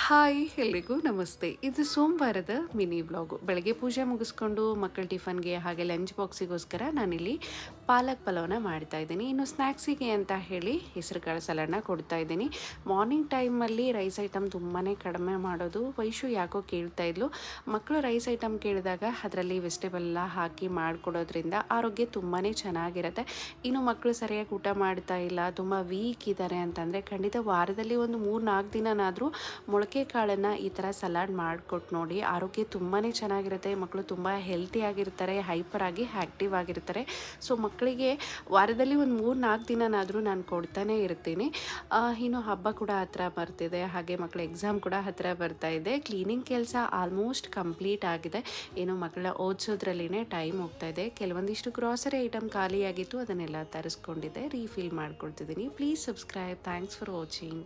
Hi ಎಲ್ರಿಗೂ ನಮಸ್ತೆ. ಇದು ಸೋಮವಾರದ ಮಿನಿ ವ್ಲಾಗು. ಬೆಳಗ್ಗೆ ಪೂಜೆ ಮುಗಿಸ್ಕೊಂಡು ಮಕ್ಕಳ ಟಿಫನ್ಗೆ ಹಾಗೆ ಲಂಚ್ ಬಾಕ್ಸಿಗೋಸ್ಕರ ನಾನಿಲ್ಲಿ ಪಾಲಕ್ ಪಲಾವ್ನ ಮಾಡ್ತಾ ಇದ್ದೀನಿ. ಇನ್ನು ಸ್ನ್ಯಾಕ್ಸಿಗೆ ಅಂತ ಹೇಳಿ ಹೆಸರುಕಾಳು ಸಲಾಡ್ನ ಕೊಡ್ತಾ ಇದ್ದೀನಿ. ಮಾರ್ನಿಂಗ್ ಟೈಮಲ್ಲಿ ರೈಸ್ ಐಟಮ್ ತುಂಬಾ ಕಡಿಮೆ ಮಾಡೋದು. ವೈಶು ಯಾಕೋ ಕೇಳ್ತಾ ಇದ್ಲು. ಮಕ್ಕಳು ರೈಸ್ ಐಟಮ್ ಕೇಳಿದಾಗ ಅದರಲ್ಲಿ ವೆಜಿಟೇಬಲ್ ಎಲ್ಲ ಹಾಕಿ ಮಾಡಿಕೊಡೋದ್ರಿಂದ ಆರೋಗ್ಯ ತುಂಬಾ ಚೆನ್ನಾಗಿರುತ್ತೆ. ಇನ್ನು ಮಕ್ಕಳು ಸರಿಯಾಗಿ ಊಟ ಮಾಡ್ತಾ ಇಲ್ಲ, ತುಂಬ ವೀಕ್ ಇದ್ದಾರೆ ಅಂತಂದರೆ ಖಂಡಿತ ವಾರದಲ್ಲಿ ಒಂದು 3-4 ದಿನನಾದರೂ ಮೊಳಕೆ ಕಾಳನ್ನು ಈ ಥರ ಸಲಾಡ್ ಮಾಡಿಕೊಟ್ಟು ನೋಡಿ. ಆರೋಗ್ಯ ತುಂಬಾ ಚೆನ್ನಾಗಿರುತ್ತೆ. ಮಕ್ಕಳು ತುಂಬ ಹೆಲ್ತಿಯಾಗಿರ್ತಾರೆ, ಹೈಪರ್ ಆಗಿ ಆ್ಯಕ್ಟಿವ್ ಆಗಿರ್ತಾರೆ. ಸೊ ಮಕ್ಕಳಿಗೆ ವಾರದಲ್ಲಿ ಒಂದು 3-4 ದಿನನಾದರೂ ನಾನು ಕೊಡ್ತಾನೆ ಇರ್ತೀನಿ. ಇನ್ನು ಹಬ್ಬ ಕೂಡ ಹತ್ರ ಬರ್ತಿದೆ, ಹಾಗೆ ಮಕ್ಕಳ ಎಕ್ಸಾಮ್ ಕೂಡ ಹತ್ತಿರ ಬರ್ತಾ ಇದೆ. ಕ್ಲೀನಿಂಗ್ ಕೆಲಸ ಆಲ್ಮೋಸ್ಟ್ ಕಂಪ್ಲೀಟ್ ಆಗಿದೆ. ಏನು ಮಕ್ಕಳ ಓದಿಸೋದ್ರಲ್ಲಿನೇ ಟೈಮ್ ಹೋಗ್ತಾ ಇದೆ. ಕೆಲವೊಂದಿಷ್ಟು ಗ್ರಾಸರಿ ಐಟಮ್ ಖಾಲಿಯಾಗಿತ್ತು, ಅದನ್ನೆಲ್ಲ ತರಿಸ್ಕೊಂಡಿದ್ದೆ, ರೀಫಿಲ್ ಮಾಡ್ಕೊಳ್ತಿದ್ದೀನಿ. Please subscribe. Thanks for watching.